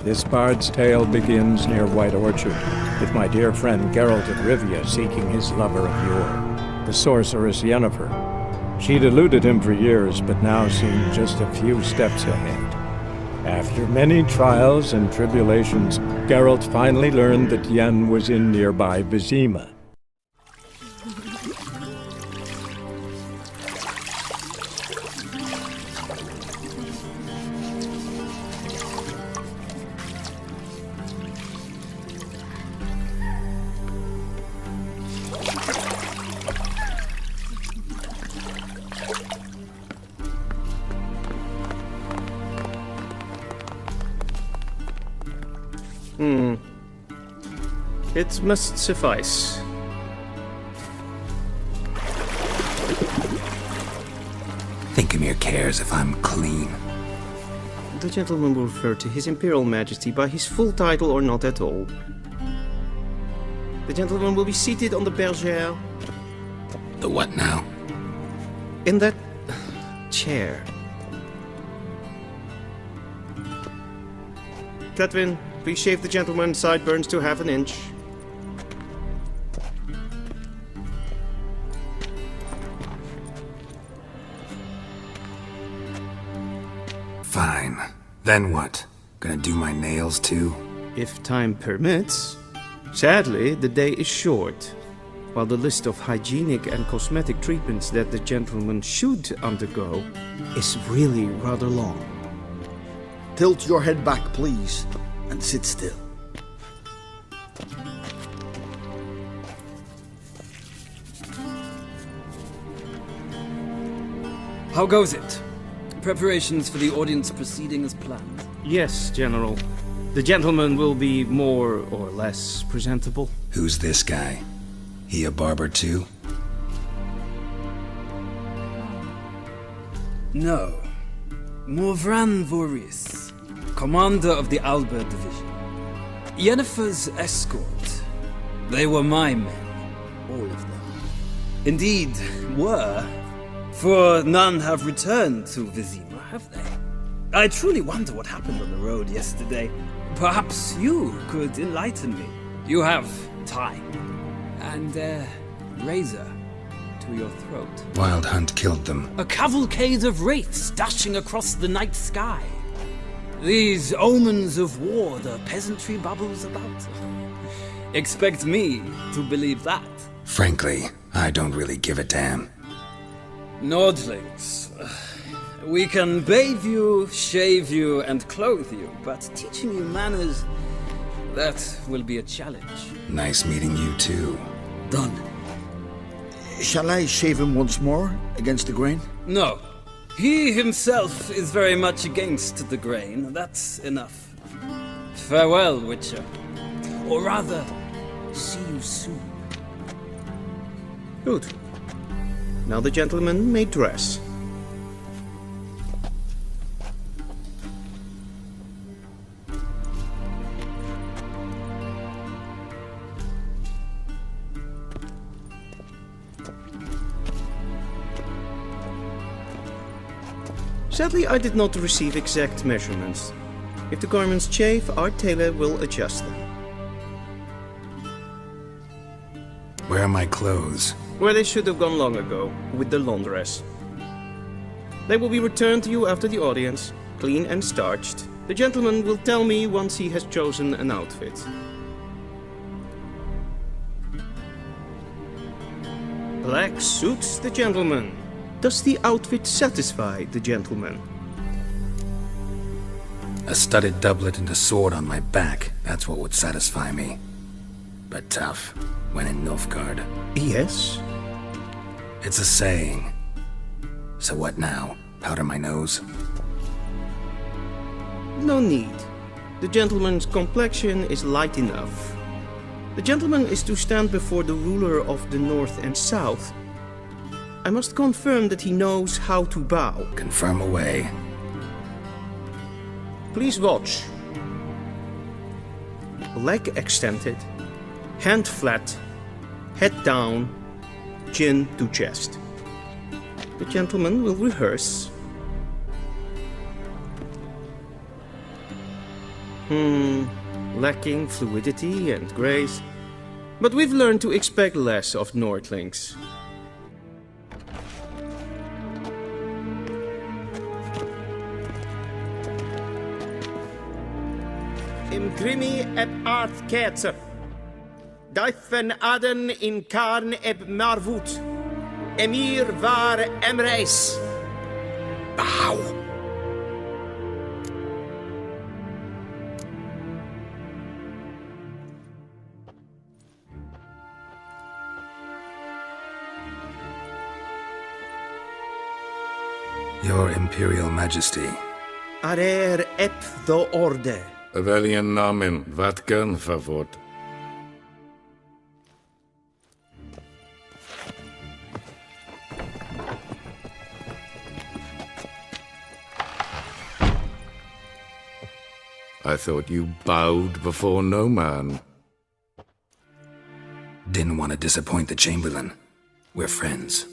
This bard's tale begins near White Orchard, with my dear friend Geralt of Rivia seeking his lover of yore, the sorceress Yennefer. She'd eluded him for years, but now seemed just a few steps ahead. After many trials and tribulations, Geralt finally learned that Yen was in nearby Vizima. It must suffice. Thinkamere cares if I'm clean. The gentleman will refer to His Imperial Majesty by his full title or not at all. The gentleman will be seated on the bergère. The what now? In that chair. Cletwin, please shave the gentleman's sideburns to half an inch. Fine. Then what? Gonna do my nails too? If time permits. Sadly, the day is short, while the list of hygienic and cosmetic treatments that the gentleman should undergo is really rather long. Tilt your head back, please, and sit still. How goes it? Preparations for the audience proceeding as planned? Yes, General. The gentleman will be more or less presentable. Who's this guy? He a barber too? No. Morvran Voris, commander of the Alba Division. Yennefer's escort. They were my men, all of them. Indeed, were. For none have returned to Vizima, have they? I truly wonder what happened on the road yesterday. Perhaps you could enlighten me. You have time. And a razor to your throat. Wild Hunt killed them. A cavalcade of wraiths dashing across the night sky. These omens of war the peasantry bubbles about. Expect me to believe that. Frankly, I don't really give a damn. Nordlings. We can bathe you, shave you, and clothe you, but teaching you manners, that will be a challenge. Nice meeting you too. Done. Shall I shave him once more, against the grain? No. He himself is very much against the grain. That's enough. Farewell, Witcher. Or rather, see you soon. Good. Now the gentleman may dress. Sadly, I did not receive exact measurements. If the garments chafe, our tailor will adjust them. Where are my clothes? Where they should have gone long ago, with the laundress. They will be returned to you after the audience, clean and starched. The gentleman will tell me once he has chosen an outfit. Black suits the gentleman. Does the outfit satisfy the gentleman? A studded doublet and a sword on my back, that's what would satisfy me. But tough, when in Nilfgaard. Yes? It's a saying. So what now? Powder my nose? No need. The gentleman's complexion is light enough. The gentleman is to stand before the ruler of the North and South. I must confirm that he knows how to bow. Confirm away. Please watch. Leg extended, hand flat, head down, chin to chest. The gentleman will rehearse. Lacking fluidity and grace. But we've learned to expect less of Nordlings. Imgrimi eb art ketzer. Daifen aden in karn eb marvut. Emir var emreis. Bow! Your Imperial Majesty. Arer ep the orde. Velian namen, wat gern favort. I thought you bowed before no man. Didn't want to disappoint the Chamberlain. We're friends.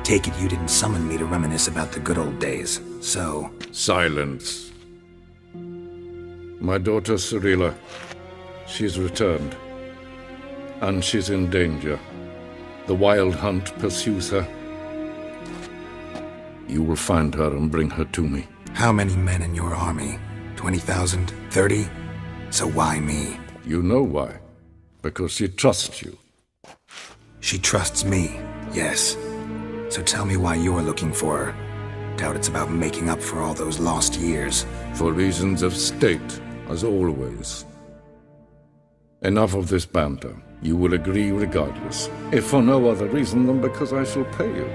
Take it you didn't summon me to reminisce about the good old days, so... Silence. My daughter Cirilla, she's returned. And she's in danger. The Wild Hunt pursues her. You will find her and bring her to me. How many men in your army? 20,000? 30? So why me? You know why. Because she trusts you. She trusts me, yes. So tell me why you're looking for her. Doubt it's about making up for all those lost years. For reasons of state, as always. Enough of this banter. You will agree regardless. If for no other reason than because I shall pay you.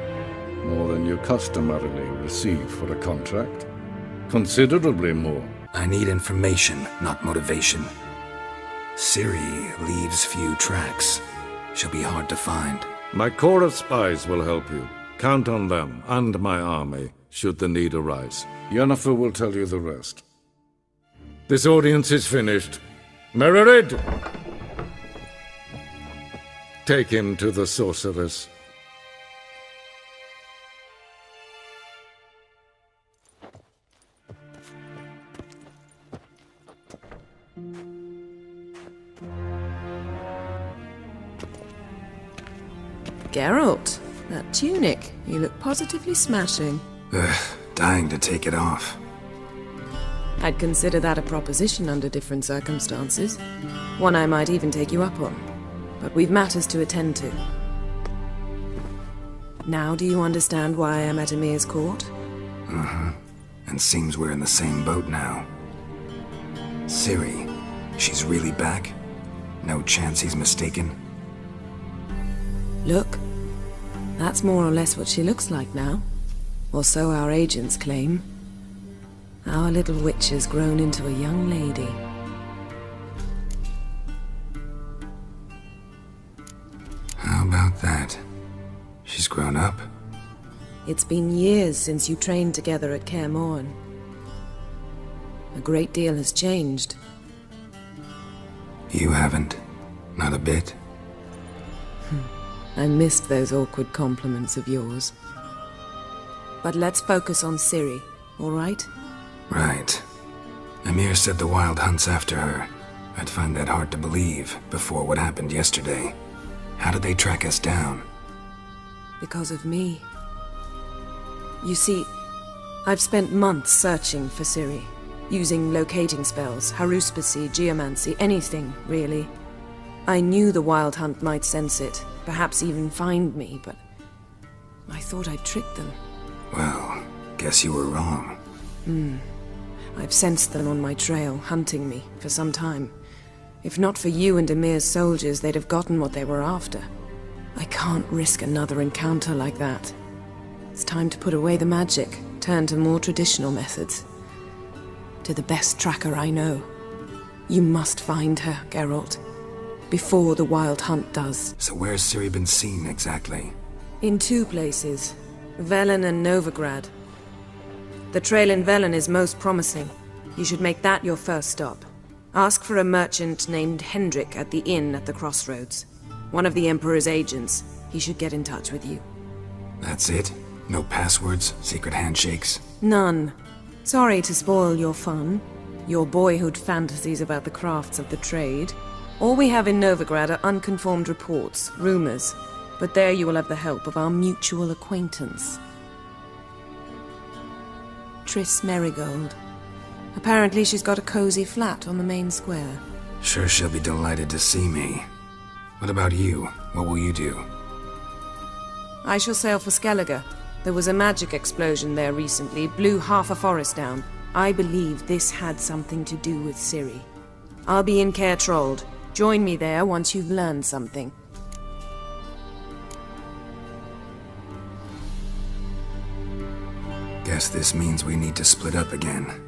More than you customarily receive for a contract. Considerably more. I need information, not motivation. Ciri leaves few tracks. She'll be hard to find. My corps of spies will help you. Count on them, and my army, should the need arise. Yennefer will tell you the rest. This audience is finished. Mererid! Take him to the sorceress. Geralt, that tunic. You look positively smashing. Dying to take it off. I'd consider that a proposition under different circumstances. One I might even take you up on. But we've matters to attend to. Now do you understand why I'm at Emir's court? And seems we're in the same boat now. Ciri, she's really back? No chance he's mistaken? Look, that's more or less what she looks like now. Or so our agents claim. Our little witch has grown into a young lady. How about that? She's grown up? It's been years since you trained together at Kaer Morhen. A great deal has changed. You haven't? Not a bit? I missed those awkward compliments of yours. But let's focus on Ciri, all right? Right. Emir said the Wild Hunt's after her. I'd find that hard to believe before what happened yesterday. How did they track us down? Because of me. You see, I've spent months searching for Ciri, using locating spells, haruspicy, geomancy, anything, really. I knew the Wild Hunt might sense it, perhaps even find me, but I thought I'd tricked them. Well, guess you were wrong. I've sensed them on my trail, hunting me, for some time. If not for you and Emir's soldiers, they'd have gotten what they were after. I can't risk another encounter like that. It's time to put away the magic, turn to more traditional methods. To the best tracker I know. You must find her, Geralt. Before the Wild Hunt does. So where's Ciri been seen, exactly? In two places. Velen and Novigrad. The trail in Velen is most promising. You should make that your first stop. Ask for a merchant named Hendrik at the inn at the crossroads. One of the Emperor's agents. He should get in touch with you. That's it? No passwords? Secret handshakes? None. Sorry to spoil your fun, your boyhood fantasies about the crafts of the trade. All we have in Novigrad are unconfirmed reports, rumors. But there you will have the help of our mutual acquaintance. Triss Merigold. Apparently she's got a cozy flat on the main square. Sure she'll be delighted to see me. What about you? What will you do? I shall sail for Skellige. There was a magic explosion there recently, blew half a forest down. I believe this had something to do with Ciri. I'll be in Caer Trold. Join me there once you've learned something. Guess this means we need to split up again.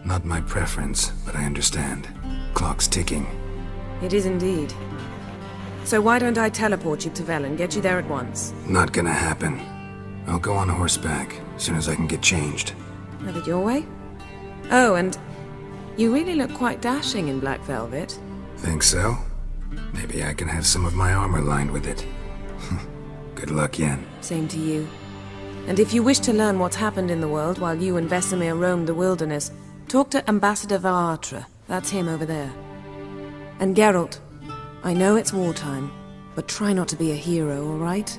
Not my preference, but I understand. Clock's ticking. It is indeed. So why don't I teleport you to Velen, get you there at once? Not gonna happen. I'll go on horseback, as soon as I can get changed. Have it your way? Oh, and you really look quite dashing in black velvet. Think so? Maybe I can have some of my armor lined with it. Good luck, Yen. Same to you. And if you wish to learn what's happened in the world while you and Vesemir roamed the wilderness, talk to Ambassador Varatra. That's him over there. And Geralt, I know it's wartime, but try not to be a hero, all right?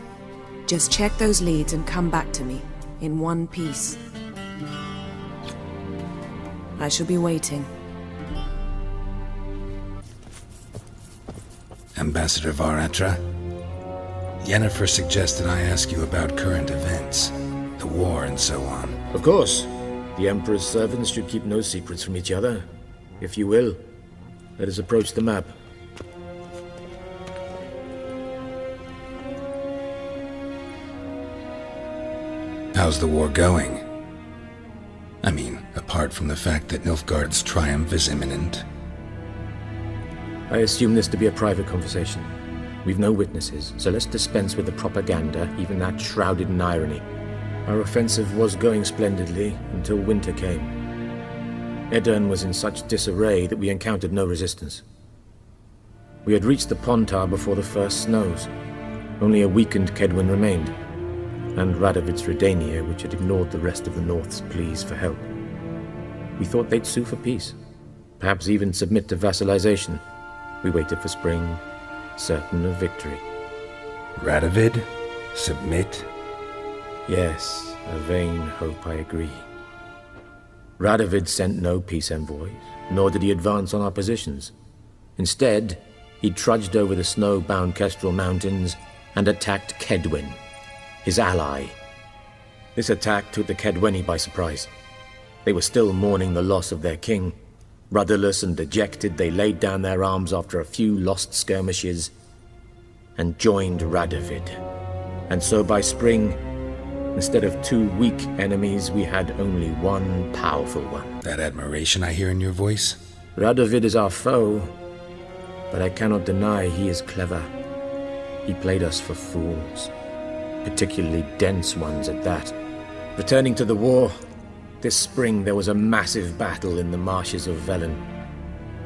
Just check those leads and come back to me, in one piece. I shall be waiting. Ambassador Varatra? Yennefer suggested I ask you about current events, the war and so on. Of course. The Emperor's servants should keep no secrets from each other. If you will, let us approach the map. How's the war going? I mean, apart from the fact that Nilfgaard's triumph is imminent. I assume this to be a private conversation. We've no witnesses, so let's dispense with the propaganda, even that shrouded in irony. Our offensive was going splendidly until winter came. Edirn was in such disarray that we encountered no resistance. We had reached the Pontar before the first snows. Only a weakened Kedwin remained, and Radovid's Redania, which had ignored the rest of the North's pleas for help. We thought they'd sue for peace, perhaps even submit to vassalization. We waited for spring, certain of victory. Radovid? Submit? Yes, a vain hope, I agree. Radovid sent no peace envoys, nor did he advance on our positions. Instead, he trudged over the snow-bound Kestrel Mountains and attacked Kedwin, his ally. This attack took the Kedweni by surprise. They were still mourning the loss of their king. Rudderless and dejected, they laid down their arms after a few lost skirmishes and joined Radovid. And so by spring, instead of two weak enemies, we had only one powerful one. That admiration I hear in your voice? Radovid is our foe, but I cannot deny he is clever. He played us for fools, particularly dense ones at that. Returning to the war, this spring there was a massive battle in the marshes of Velen.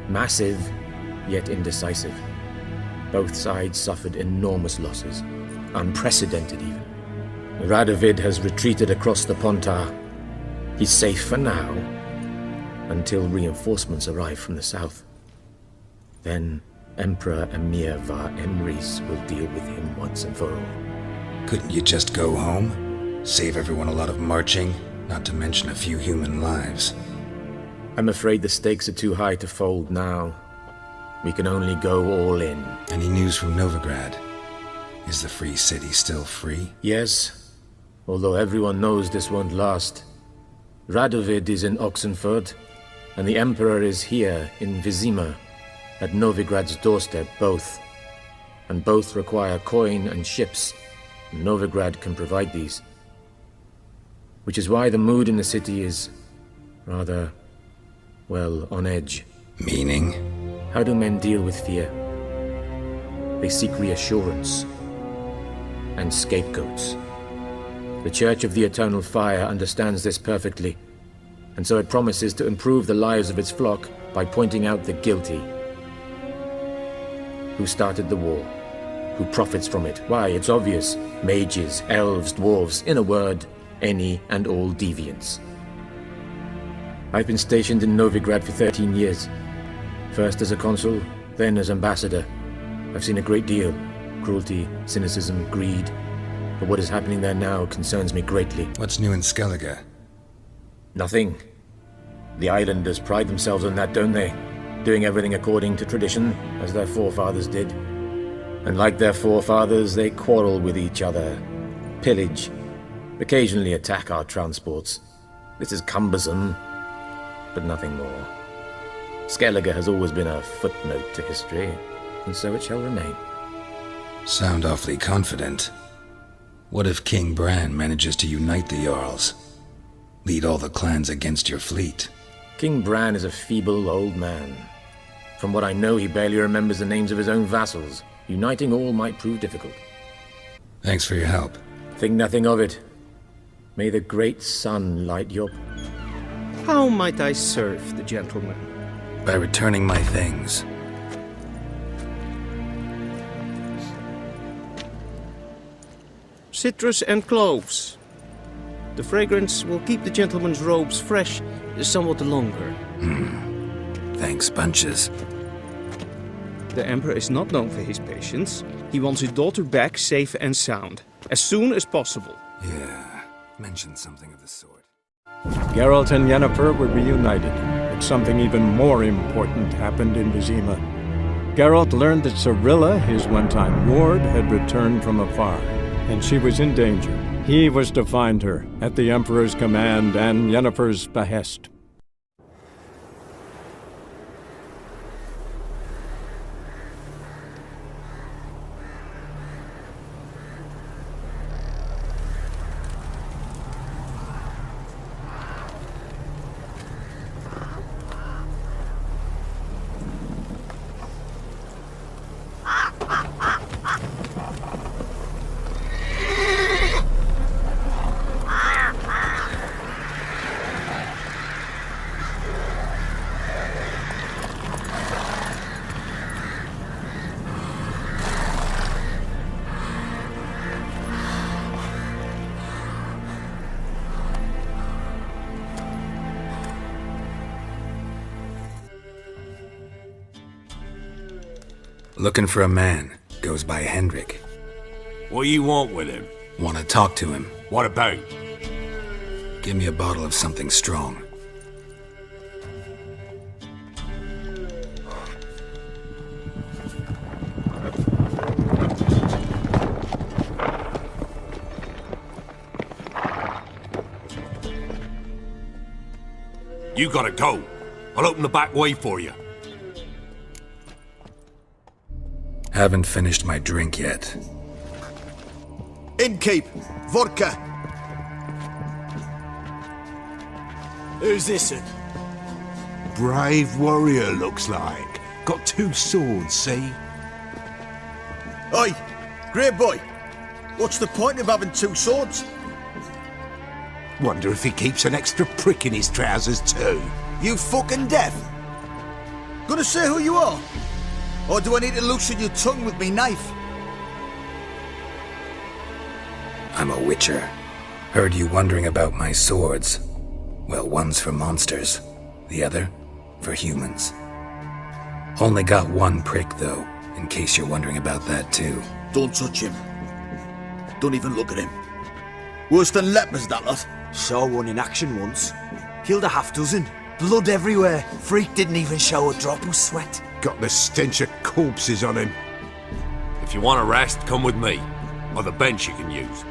Massive, yet indecisive. Both sides suffered enormous losses, unprecedented even. Radovid has retreated across the Pontar. He's safe for now, until reinforcements arrive from the south. Then Emperor Emir Var Emrys will deal with him once and for all. Couldn't you just go home? Save everyone a lot of marching, not to mention a few human lives. I'm afraid the stakes are too high to fold now. We can only go all in. Any news from Novigrad? Is the free city still free? Yes, although everyone knows this won't last. Radovid is in Oxenford, and the Emperor is here in Vizima, at Novigrad's doorstep, both. And both require coin and ships. Novigrad can provide these. Which is why the mood in the city is rather, well, on edge. Meaning? How do men deal with fear? They seek reassurance and scapegoats. The Church of the Eternal Fire understands this perfectly, and so it promises to improve the lives of its flock by pointing out the guilty. Who started the war? Who profits from it? Why, it's obvious. Mages, elves, dwarves, in a word, any and all deviants. I've been stationed in Novigrad for 13 years. First as a consul, then as ambassador. I've seen a great deal. Cruelty, cynicism, greed. But what is happening there now concerns me greatly. What's new in Skellige? Nothing. The islanders pride themselves on that, don't they? Doing everything according to tradition, as their forefathers did. And like their forefathers, they quarrel with each other, pillage, occasionally attack our transports. This is cumbersome, but nothing more. Skellige has always been a footnote to history, and so it shall remain. Sound awfully confident. What if King Bran manages to unite the Jarls? Lead all the clans against your fleet? King Bran is a feeble old man. From what I know, he barely remembers the names of his own vassals. Uniting all might prove difficult. Thanks for your help. Think nothing of it. May the great sun light your... How might I serve the gentleman? By returning my things. Citrus and cloves. The fragrance will keep the gentleman's robes fresh somewhat longer. Thanks, bunches. The Emperor is not known for his patience. He wants his daughter back safe and sound, as soon as possible. Yeah, mentioned something of the sort. Geralt and Yennefer were reunited, but something even more important happened in Vizima. Geralt learned that Cirilla, his one-time ward, had returned from afar, and she was in danger. He was to find her, at the Emperor's command and Yennefer's behest. Looking for a man. Goes by Hendrik. What do you want with him? Want to talk to him. What about? Give me a bottle of something strong. You gotta go. I'll open the back way for you. Haven't finished my drink yet. Innkeep, vodka. Who's this'n? Brave warrior, looks like. Got 2 swords, see? Oi, great boy. What's the point of having 2 swords? Wonder if he keeps an extra prick in his trousers too. You fucking deaf? Gonna say who you are? Or do I need to loosen your tongue with me knife? I'm a witcher. Heard you wondering about my swords. Well, one's for monsters, the other for humans. Only got 1 prick, though, in case you're wondering about that, too. Don't touch him. Don't even look at him. Worse than lepers, that lot. Saw one in action once. Killed a half-dozen. Blood everywhere. Freak didn't even show a drop of sweat. Got the stench of corpses on him. If you want a rest, come with me. Or the bench you can use.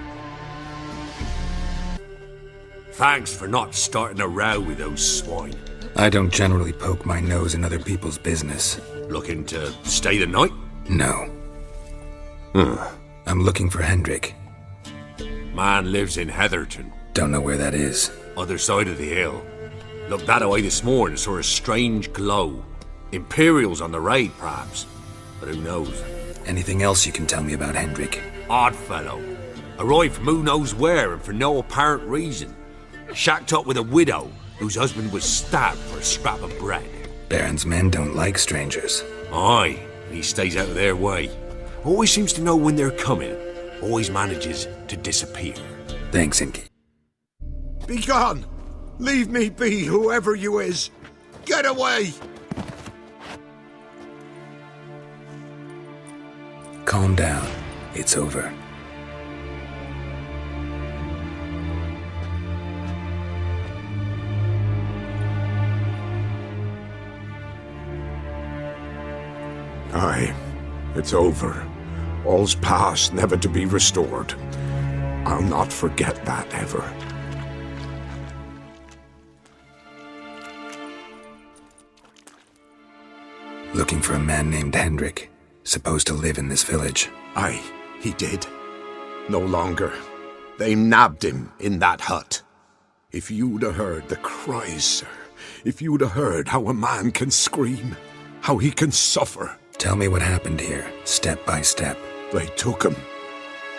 Thanks for not starting a row with those swine. I don't generally poke my nose in other people's business. Looking to stay the night? No. I'm looking for Hendrik. Man lives in Heatherton. Don't know where that is. Other side of the hill. Looked that away this morning, saw a strange glow. Imperials on the raid, perhaps. But who knows? Anything else you can tell me about Hendrik? Odd fellow. Arrived from who knows where and for no apparent reason. Shacked up with a widow whose husband was stabbed for a scrap of bread. Baron's men don't like strangers. Aye, he stays out of their way. Always seems to know when they're coming. Always manages to disappear. Thanks, Inky. Be gone! Leave me be, whoever you is! Get away! Calm down. It's over. Aye, it's over. All's past, never to be restored. I'll not forget that ever. Looking for a man named Hendrik, supposed to live in this village. Aye, he did. No longer. They nabbed him in that hut. If you'd have heard the cries, sir. If you'd have heard how a man can scream, how he can suffer. Tell me what happened here, step by step. They took him.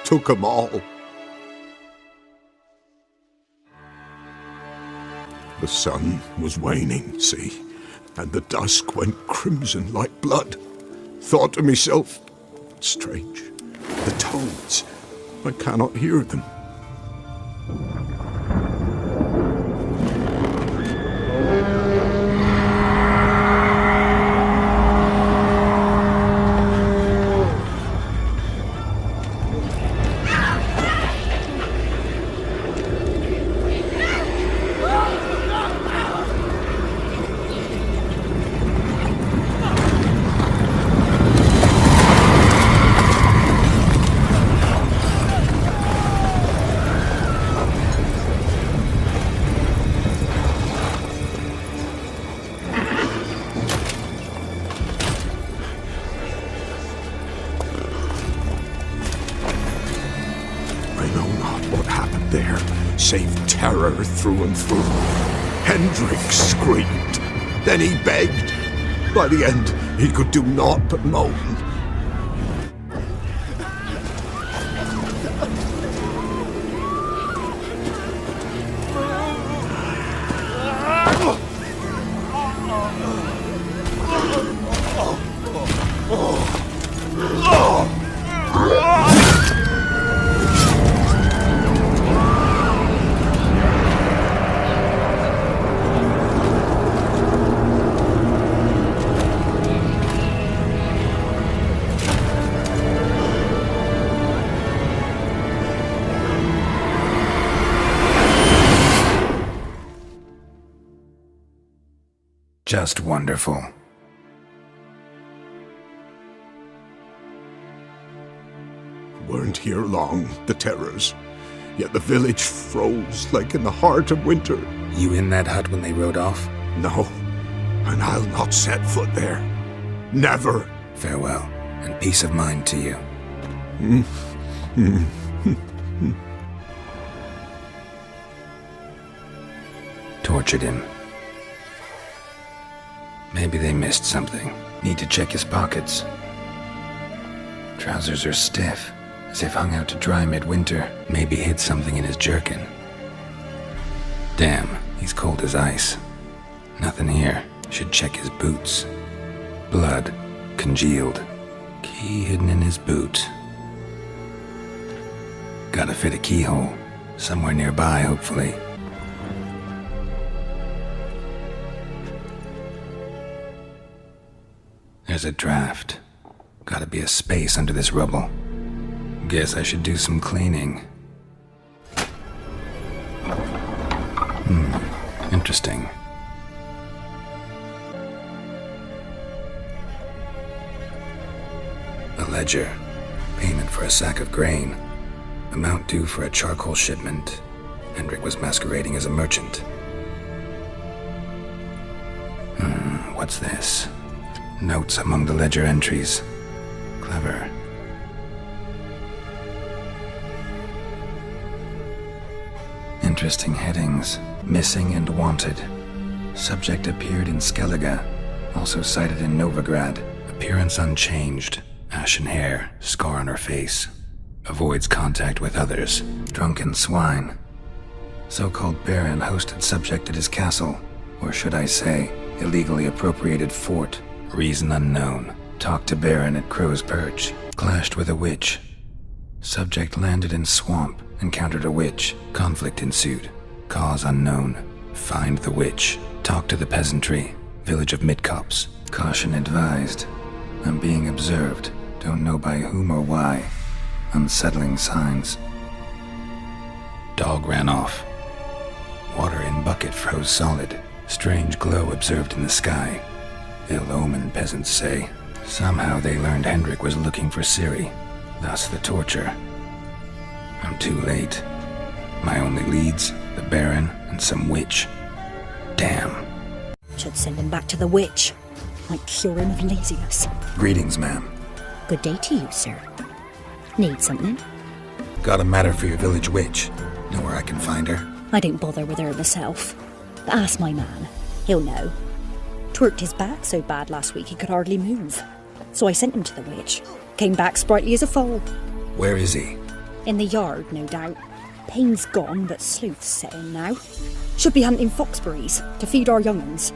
Took him all. The sun was waning, see? And the dusk went crimson like blood. Thought to myself, strange, the toads, I cannot hear them. Save terror through and through. Hendrik screamed. Then he begged. By the end, he could do naught but moan. Just wonderful. Weren't here long, the terrors. Yet the village froze like in the heart of winter. You in that hut when they rode off? No, and I'll not set foot there. Never. Farewell, and peace of mind to you. Tortured him. Maybe they missed something. Need to check his pockets. Trousers are stiff, as if hung out to dry midwinter. Maybe hid something in his jerkin. Damn, he's cold as ice. Nothing here. Should check his boots. Blood, congealed. Key hidden in his boot. Gotta fit a keyhole. Somewhere nearby, hopefully. There's a draft. Gotta be a space under this rubble. Guess I should do some cleaning. Interesting. A ledger. Payment for a sack of grain. Amount due for a charcoal shipment. Hendrik was masquerading as a merchant. What's this? Notes among the ledger entries. Clever. Interesting headings. Missing and wanted. Subject appeared in Skellige. Also cited in Novigrad. Appearance unchanged. Ashen hair. Scar on her face. Avoids contact with others. Drunken swine. So-called baron hosted subject at his castle. Or should I say, illegally appropriated fort. Reason unknown. Talked to Baron at Crow's Perch. Clashed with a witch. Subject landed in swamp. Encountered a witch. Conflict ensued. Cause unknown. Find the witch. Talk to the peasantry. Village of Midcopse. Caution advised. I'm being observed. Don't know by whom or why. Unsettling signs. Dog ran off. Water in bucket froze solid. Strange glow observed in the sky. Ill omen, peasants say. Somehow they learned Hendrik was looking for Ciri. Thus the torture. I'm too late. My only leads, the Baron and some witch. Damn. Should send him back to the witch. Might cure him of laziness. Greetings, ma'am. Good day to you, sir. Need something? Got a matter for your village witch. Know where I can find her? I don't bother with her myself. But ask my man. He'll know. Twerked his back so bad last week he could hardly move. So I sent him to the witch. Came back sprightly as a foal. Where is he? In the yard, no doubt. Pain's gone, but sleuth's set in now. Should be hunting foxberries to feed our young'uns.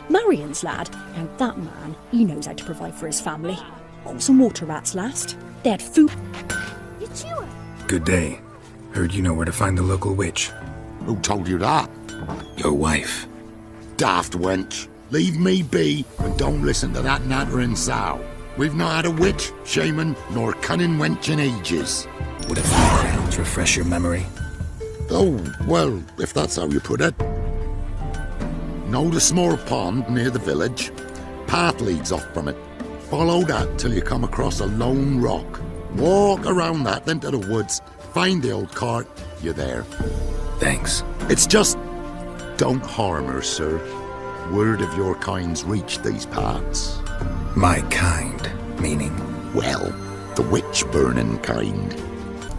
Marion's lad. Now that man, he knows how to provide for his family. Got some water rats last. They had food. It's you. Good day. Heard you know where to find the local witch. Who told you that? Your wife. Daft wench. Leave me be and don't listen to that nattering sow. We've not had a witch, shaman, nor cunning wench in ages. Would a few crowns refresh your memory? Oh, well, if that's how you put it. Know the small pond near the village? Path leads off from it. Follow that till you come across a lone rock. Walk around that, then to the woods. Find the old cart. You're there. Thanks. It's just... don't harm her, sir. Word of your kind's reached these parts. My kind, meaning? Well, the witch-burning kind.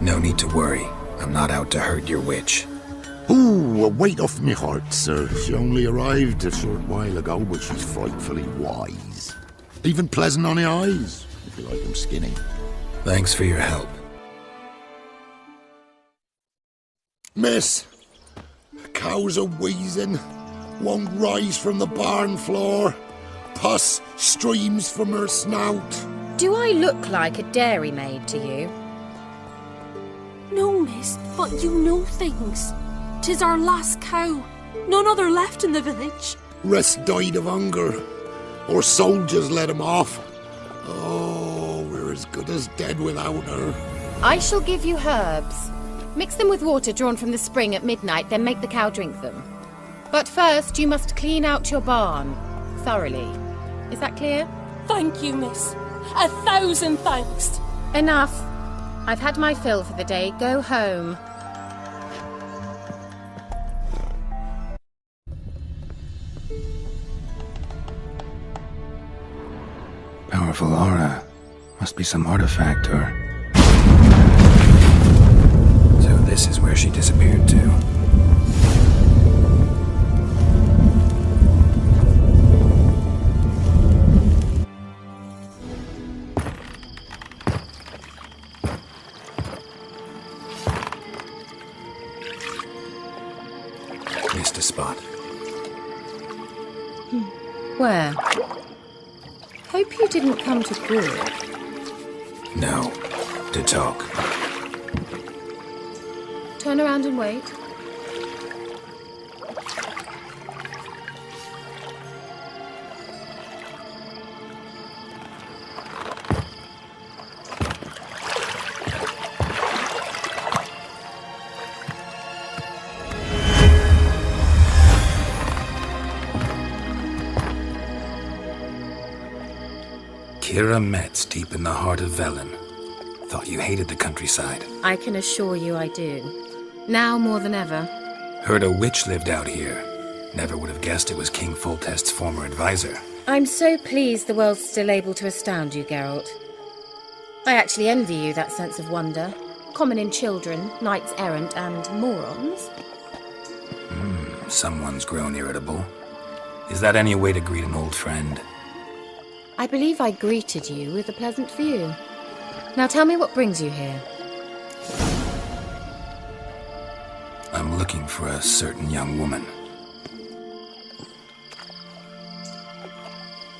No need to worry. I'm not out to hurt your witch. Ooh, a weight off me heart, sir. She only arrived a short while ago, but she's frightfully wise. Even pleasant on the eyes, if you like them skinny. Thanks for your help. Miss, the cows are wheezing. Won't rise from the barn floor. Pus streams from her snout. Do I look like a dairymaid to you? No, miss, but you know things. 'Tis our last cow. None other left in the village. Rest died of hunger. Or soldiers let him off. Oh, we're as good as dead without her. I shall give you herbs. Mix them with water drawn from the spring at midnight, then make the cow drink them. But first, you must clean out your barn. Thoroughly. Is that clear? Thank you, miss. 1,000 thanks. Enough. I've had my fill for the day. Go home. Powerful aura. Must be some artifact or... So this is where she disappeared to. Missed a spot. Where? Hope you didn't come to Brook. No. To talk. Turn around and wait. Kira Metz deep in the heart of Velen. Thought you hated the countryside. I can assure you I do. Now more than ever. Heard a witch lived out here. Never would have guessed it was King Foltest's former advisor. I'm so pleased the world's still able to astound you, Geralt. I actually envy you that sense of wonder. Common in children, knights errant, and morons. Someone's grown irritable. Is that any way to greet an old friend? I believe I greeted you with a pleasant view. Now tell me what brings you here. I'm looking for a certain young woman.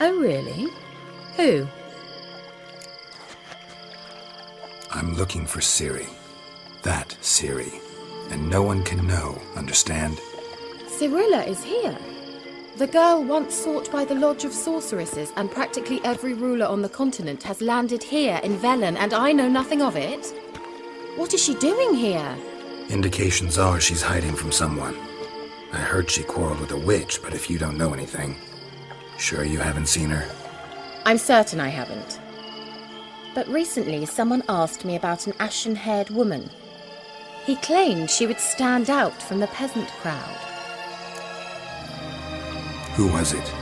Oh, really? Who? looking for Ciri. That Ciri. And no one can know, understand? Cirilla is here. The girl once sought by the Lodge of Sorceresses, and practically every ruler on the continent has landed here in Velen, and I know nothing of it. What is she doing here? Indications are she's hiding from someone. I heard she quarreled with a witch, but if you don't know anything, sure you haven't seen her? I'm certain I haven't. But recently someone asked me about an ashen-haired woman. He claimed she would stand out from the peasant crowd. Who was it?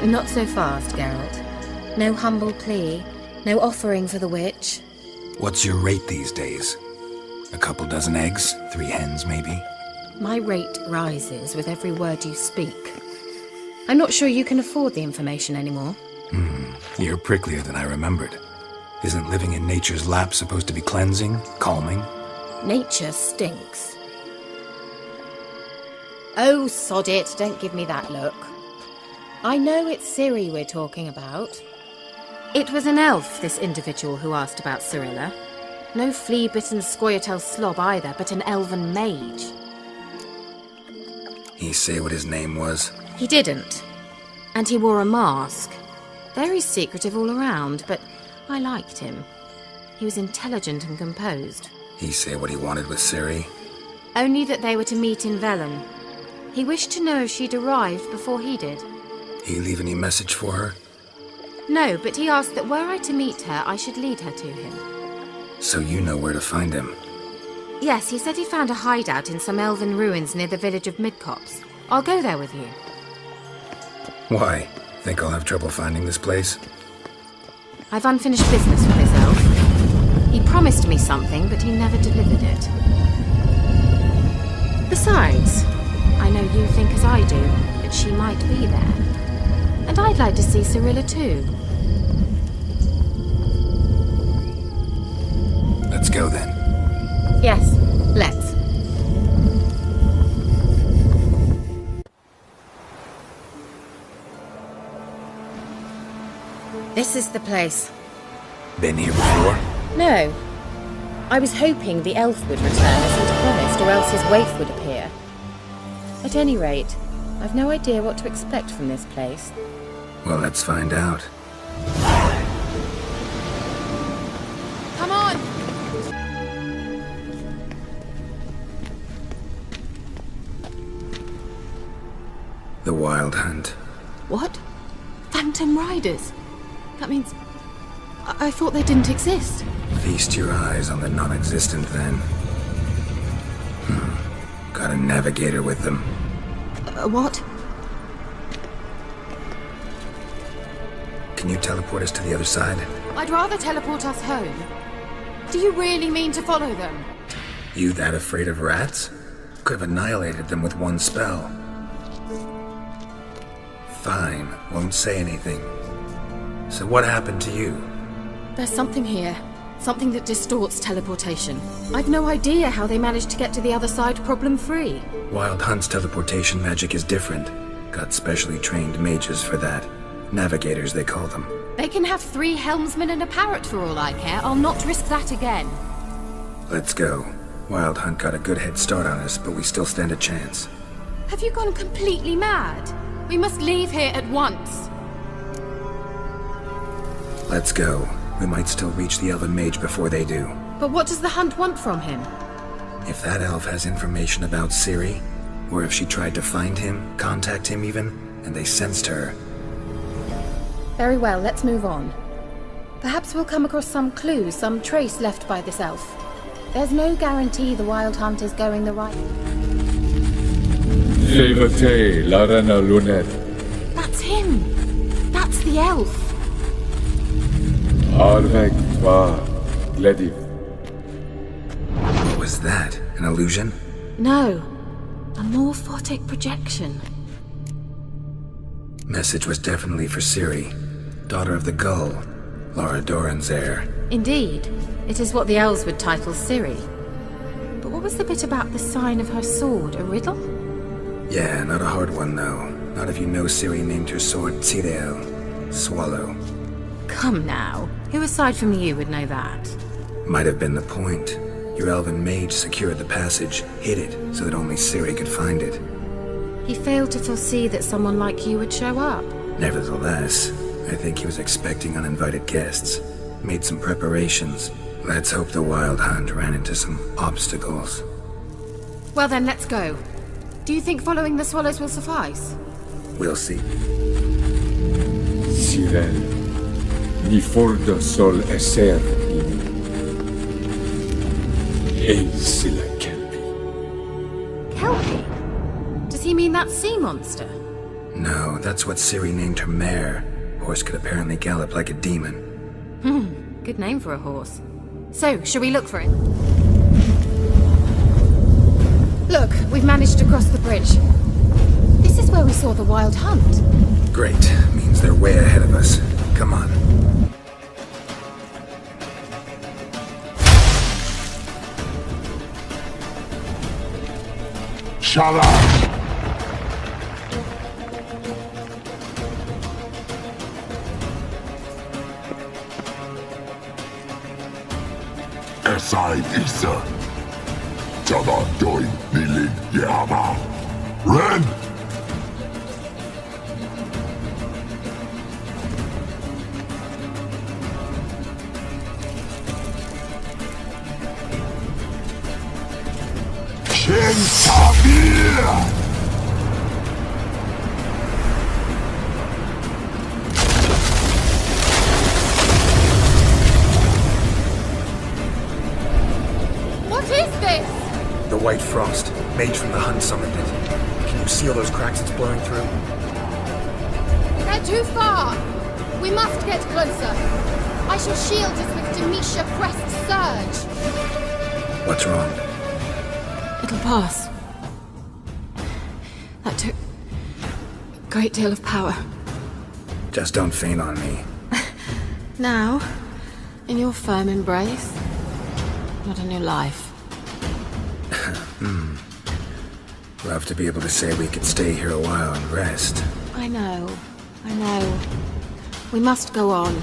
Not so fast, Geralt. No humble plea, no offering for the witch. What's your rate these days? A couple dozen eggs? 3 hens, maybe? My rate rises with every word you speak. I'm not sure you can afford the information anymore. You're pricklier than I remembered. Isn't living in nature's lap supposed to be cleansing, calming? Nature stinks. Oh, sod it, don't give me that look. I know it's Ciri we're talking about. It was an elf, this individual who asked about Cirilla. No flea-bitten Scoia'tael slob either, but an elven mage. He say what his name was? He didn't. And he wore a mask. Very secretive all around, but I liked him. He was intelligent and composed. He say what he wanted with Ciri? Only that they were to meet in Velen. He wished to know if she'd arrived before he did. He leave any message for her? No, but he asked that were I to meet her, I should lead her to him. So you know where to find him? Yes, he said he found a hideout in some elven ruins near the village of Midcopse. I'll go there with you. Why? Think I'll have trouble finding this place? I've unfinished business with this elf. He promised me something, but he never delivered it. Besides, I know you think as I do, that she might be there. And I'd like to see Cirilla too. Let's go then. Yes, let's. This is the place. Been here before? No. I was hoping the elf would return as he'd promised, or else his waif would appear. At any rate, I've no idea what to expect from this place. Well, let's find out. Come on! The Wild Hunt. What? Phantom Riders? That means... I thought they didn't exist. Feast your eyes on the non-existent, then. Got a navigator with them. What? Can you teleport us to the other side? I'd rather teleport us home. Do you really mean to follow them? You that afraid of rats? Could have annihilated them with one spell. Fine, won't say anything. So what happened to you? There's something here. Something that distorts teleportation. I've no idea how they managed to get to the other side problem-free. Wild Hunt's teleportation magic is different. Got specially trained mages for that. Navigators, they call them. They can have 3 helmsmen and a parrot for all I care. I'll not risk that again. Let's go. Wild Hunt got a good head start on us, but we still stand a chance. Have you gone completely mad? We must leave here at once. Let's go. We might still reach the elven mage before they do. But what does the hunt want from him? If that elf has information about Ciri, or if she tried to find him, contact him even, and they sensed her... Very well, let's move on. Perhaps we'll come across some clue, some trace left by this elf. There's no guarantee the Wild Hunt is going the right... That's him! That's the elf! What was that? An illusion? No. A morphotic projection. Message was definitely for Ciri, daughter of the Gull, Lara Doran's heir. Indeed. It is what the elves would title Ciri. But what was the bit about the sign of her sword? A riddle? Yeah, not a hard one, though. Not if you know Ciri named her sword Ciriel, Swallow. Come now. Who aside from you would know that? Might have been the point. Your elven mage secured the passage, hid it, so that only Ciri could find it. He failed to foresee that someone like you would show up. Nevertheless, I think he was expecting uninvited guests. Made some preparations. Let's hope the Wild Hunt ran into some obstacles. Well then, let's go. Do you think following the swallows will suffice? We'll see. Ciri, mi fordo sol esser Eisila Kelpie. Kelpie? Does he mean that sea monster? No, that's what Ciri named her mare. Horse could apparently gallop like a demon. Good name for a horse. So, shall we look for it? Look, we've managed to cross the bridge. This is where we saw the Wild Hunt. Great. Means they're way ahead of us. Come on. Shut up! Esai Isa. Jada doin nilin yama. Ren! What is this? The White Frost. Mage from the Hunt summoned it. Can you see all those cracks it's blowing through? They're too far. We must get closer. I shall shield us with Demetia Crest Surge. What's wrong? It'll pass. That took a great deal of power. Just don't faint on me. Now, in your firm embrace, not a new life. Love to be able to say we could stay here a while and rest. I know. We must go on.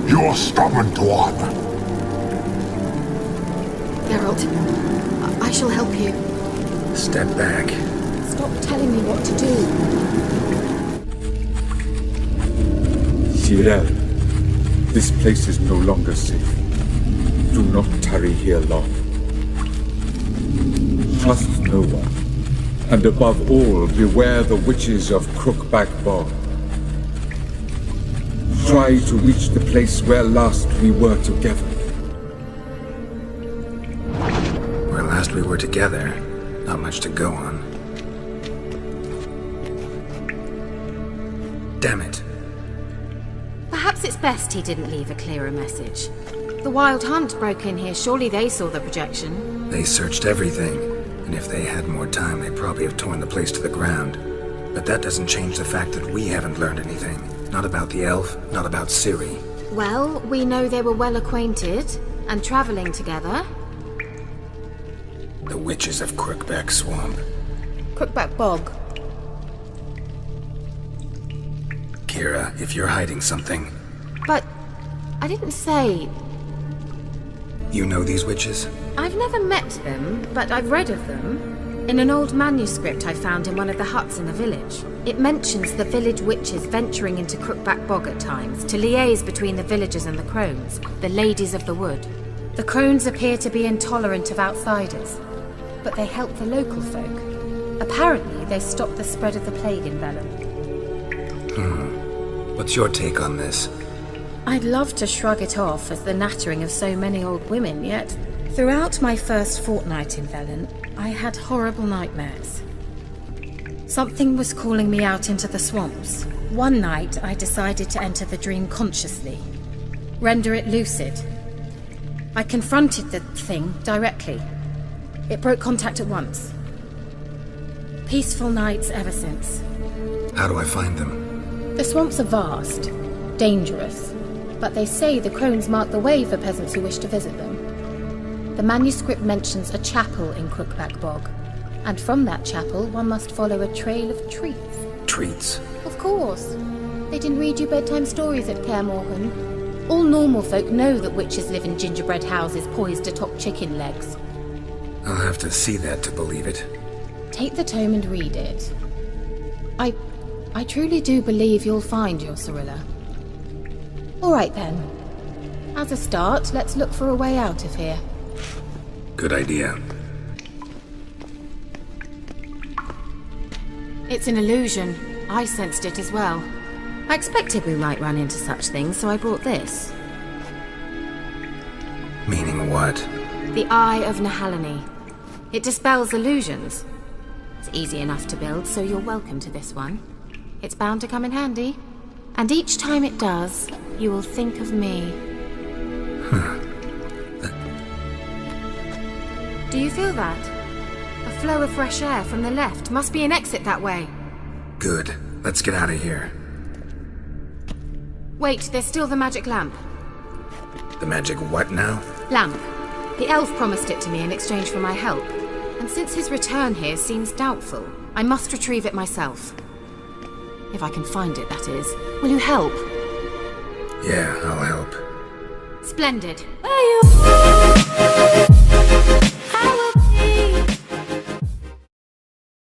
You're stubborn, Dwarf. Geralt, I shall help you. Step back. Stop telling me what to do. Ciri, this place is no longer safe. Do not tarry here long. Trust no one, and above all, beware the witches of Crookback Bog. Try to reach the place where last we were together. Where last we were together, not much to go on. Damn it. Perhaps it's best he didn't leave a clearer message. The Wild Hunt broke in here. Surely they saw the projection. They searched everything, and if they had more time, they'd probably have torn the place to the ground. But that doesn't change the fact that we haven't learned anything. Not about the elf, not about Ciri. Well, we know they were well acquainted and traveling together. The witches of Crookback Swamp. Crookback Bog. Kira, if you're hiding something... But I didn't say... You know these witches? I've never met them, but I've read of them. In an old manuscript I found in one of the huts in the village. It mentions the village witches venturing into Crookback Bog at times to liaise between the villagers and the crones, the ladies of the wood. The crones appear to be intolerant of outsiders, but they help the local folk. Apparently, they stopped the spread of the plague in Velen. What's your take on this? I'd love to shrug it off as the nattering of so many old women, yet throughout my first fortnight in Velen, I had horrible nightmares. Something was calling me out into the swamps. One night, I decided to enter the dream consciously, render it lucid. I confronted the thing directly. It broke contact at once. Peaceful nights ever since. How do I find them? The swamps are vast, dangerous, but they say the crones mark the way for peasants who wish to visit them. The manuscript mentions a chapel in Crookback Bog, and from that chapel one must follow a trail of treats. Treats? Of course. They didn't read you bedtime stories at Kaer Morhen. All normal folk know that witches live in gingerbread houses poised atop chicken legs. I'll have to see that to believe it. Take the tome and read it. I truly do believe you'll find your Cyrilla. All right then. As a start, let's look for a way out of here. Good idea. It's an illusion. I sensed it as well. I expected we might run into such things, so I brought this. Meaning what? The Eye of Nahalani. It dispels illusions. It's easy enough to build, so you're welcome to this one. It's bound to come in handy. And each time it does, you will think of me. Do you feel that? A flow of fresh air from the left. Must be an exit that way. Good. Let's get out of here. Wait, there's still the magic lamp. The magic what now? Lamp. The elf promised it to me in exchange for my help. And since his return here seems doubtful, I must retrieve it myself. If I can find it, that is. Will you help? Yeah, I'll help. Splendid.